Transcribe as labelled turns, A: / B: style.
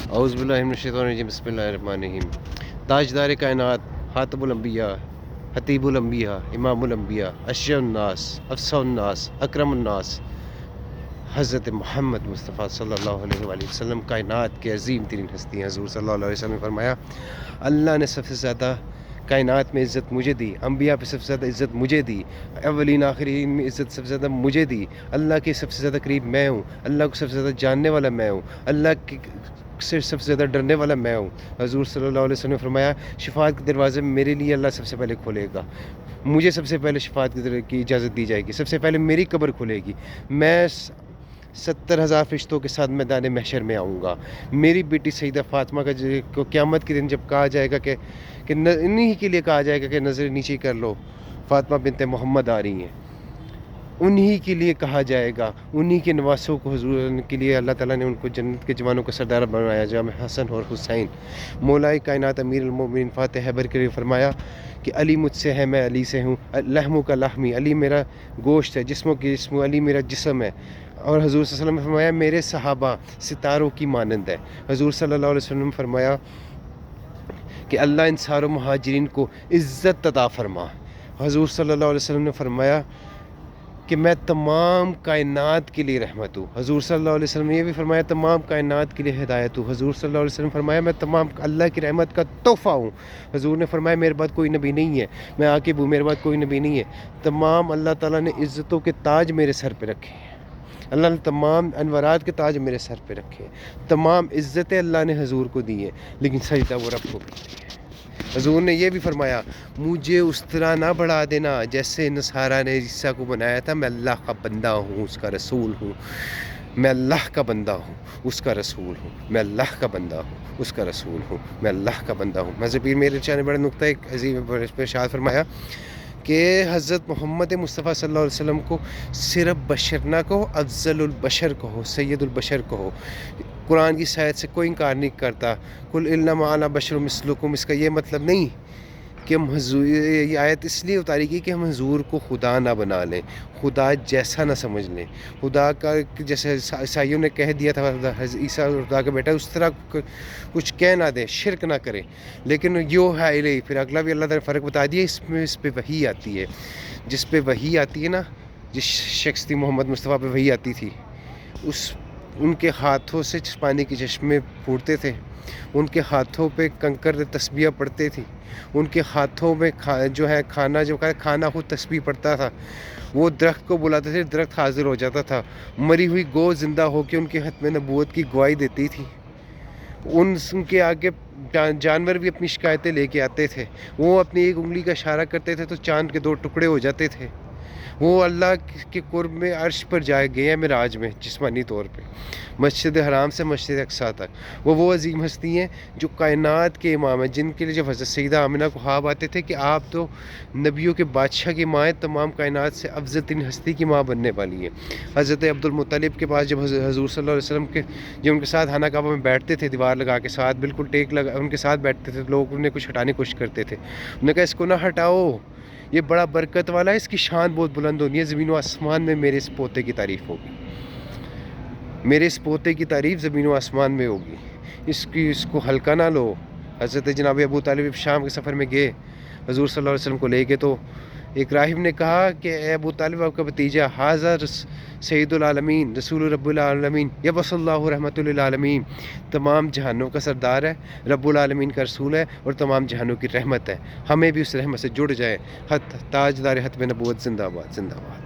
A: اعوذ باللہ من الشیطان الرجیم بسم اللہ الرحمن الرحیم۔ تاجدار کائنات، خاتم الانبیاء، حتیب الانبیاء، امام الانبیاء، اشرف الناس، افصح الناس، اکرم الناس، حضرت محمد مصطفیٰ صلی اللہ علیہ وآلہ وسلم کائنات کے عظیم ترین ہستی ہیں۔ حضور صلی اللہ علیہ وسلم نے فرمایا، اللہ نے سب سے زیادہ کائنات میں عزت مجھے دی، انبیاء پہ سب سے زیادہ عزت مجھے دی، اولین آخرین میں عزت سب سے زیادہ مجھے دی، اللہ کے سب سے زیادہ قریب میں ہوں، اللہ کو سب سے زیادہ جاننے والا میں ہوں، اللہ سے سب سے زیادہ ڈرنے والا میں ہوں۔ حضور صلی اللہ علیہ وسلم نے فرمایا، شفاعت کے دروازے میرے لیے اللہ سب سے پہلے کھولے گا، مجھے سب سے پہلے شفاعت کی اجازت دی جائے گی، سب سے پہلے میری قبر کھلے گی، میں 70,000 فرشتوں کے ساتھ میدان محشر میں آؤں گا۔ میری بیٹی سیدہ فاطمہ کو قیامت کے دن جب کہا جائے گا کہ انہی کے لیے کہا جائے گا کہ نظر نیچے کر لو، فاطمہ بنت محمد آ رہی ہیں، انہی کے لیے کہا جائے گا، انہی کے نواسوں کو حضور کے لیے اللہ تعالیٰ نے ان کو جنت کے جوانوں کا سردار بنایا، جامع حسن اور حسین۔ مولا کائنات امیر المومنین فاتح حیبر کے لیے فرمایا کہ علی مجھ سے ہے، میں علی سے ہوں، لحموں کا لحمی، علی میرا گوشت ہے، جسموں کی جسم، علی میرا جسم ہے۔ اور حضور صلی اللہ علیہ وسلم نے فرمایا، میرے صحابہ ستاروں کی مانند ہے۔ حضور صلی اللہ علیہ وسلم نے فرمایا کہ اللہ انصار و مہاجرین کو عزت عطا فرما۔ حضور صلی اللہ علیہ وسلم نے فرمایا کہ میں تمام کائنات کے لیے رحمت ہوں۔ حضور صلی اللہ علیہ وسلم نے یہ بھی فرمایا، تمام کائنات کے لیے ہدایت ہوں۔ حضور صلی اللہ علیہ وسلم نے فرمایا، میں تمام اللہ کی رحمت کا تحفہ ہوں۔ حضور نے فرمایا، میرے بعد کوئی نبی نہیں ہے، میں عاقب ہوں، میرے بعد کوئی نبی نہیں ہے۔ تمام اللہ تعالیٰ نے عزتوں کے تاج میرے سر پہ رکھے ہیں، اللہ نے تمام انوارات کے تاج میرے سر پہ رکھے ہیں، تمام عزتیں اللہ نے حضور کو دی ہیں، لیکن سجدہ وہ رب کو کرتے ہیں۔ حضور نے یہ بھی فرمایا، مجھے اس طرح نہ بڑھا دینا جیسے نصارہ نے عیسیٰ کو بنایا تھا، میں اللہ کا بندہ ہوں، اس کا رسول ہوں، میں اللہ کا بندہ ہوں، اس کا رسول ہوں، میں اللہ کا بندہ ہوں، اس کا رسول ہوں، میں اللہ کا بندہ ہوں۔ مذہب پیر میرے چاہنے بڑا نقطہ ایک عظیم اس پہ ارشاد فرمایا کہ حضرت محمد مصطفیٰ صلی اللہ علیہ وسلم کو صرف بشر نہ کہو، افضل البشر کہو، سید البشر کہو۔ قرآن کی شاید سے کوئی انکار نہیں کرتا، قل انما انا بشر مثلکم، اس کا یہ مطلب نہیں کہ ہم حضور، یہ آیت اس لیے اتاری گئی کہ ہم حضور کو خدا نہ بنا لیں، خدا جیسا نہ سمجھ لیں، خدا کا جیسے عیسائیوں نے کہہ دیا تھا عیسیٰ خدا کا بیٹا، اس طرح کچھ کہہ نہ دیں، شرک نہ کریں۔ لیکن یو ہے الہی، پھر اگلا بھی اللہ تعالیٰ نے فرق بتا دیا، اس پہ وحی آتی ہے، جس پہ وحی آتی ہے نا، جس شخص تھی محمد مصطفیٰ پہ وحی آتی تھی، ان کے ہاتھوں سے پانی کے چشمے پھوٹتے تھے، ان کے ہاتھوں پہ کنکر تسبیح پڑھتے تھی، ان کے ہاتھوں میں جو ہے کھانا خود تسبیح پڑھتا تھا، وہ درخت کو بلاتے تھے، درخت حاضر ہو جاتا تھا، مری ہوئی گو زندہ ہو کے ان کے ختم نبوت کی گواہی دیتی تھی، ان کے آگے جانور بھی اپنی شکایتیں لے کے آتے تھے، وہ اپنی ایک انگلی کا اشارہ کرتے تھے تو چاند کے 2 ٹکڑے ہو جاتے تھے، وہ اللہ کے قرب میں عرش پر جائے گئے ہیں معراج میں جسمانی طور پہ، مسجد حرام سے مسجد اقصیٰ تک۔ وہ عظیم ہستی ہیں جو کائنات کے امام ہیں، جن کے لیے جب حضرت سیدہ آمنہ کو خواب آتے تھے کہ آپ تو نبیوں کے بادشاہ کی ماں ہیں، تمام کائنات سے افضل ترین ہستی کی ماں بننے والی ہیں۔ حضرت عبد المطلب کے پاس جب حضور صلی اللہ علیہ وسلم جب ان کے ساتھ خانہ کعبہ میں بیٹھتے تھے، دیوار لگا کے ساتھ بالکل ٹیک لگا ان کے ساتھ بیٹھتے تھے، لوگ انہیں کچھ ہٹانے کی کوشش کرتے تھے، انہوں نے کہا اس کو نہ ہٹاؤ، یہ بڑا برکت والا ہے، اس کی شان بہت بلند ہونی ہے، زمین و آسمان میں میرے اس پوتے کی تعریف ہوگی، میرے اس پوتے کی تعریف زمین و آسمان میں ہوگی، اس کو ہلکا نہ لو۔ حضرت جناب ابو طالب شام کے سفر میں گئے، حضور صلی اللہ علیہ وسلم کو لے گئے، تو ایک راہب نے کہا کہ اے ابو طالب، آپ کا بھتیجا حاضر سید العالمین رسول رب العالمین یبعث اللہ رحمت للعالمین، تمام جہانوں کا سردار ہے، رب العالمین کا رسول ہے، اور تمام جہانوں کی رحمت ہے، ہمیں بھی اس رحمت سے جڑ جائے۔ تاجدار ختم نبوت زندہ باد، زندہ باد۔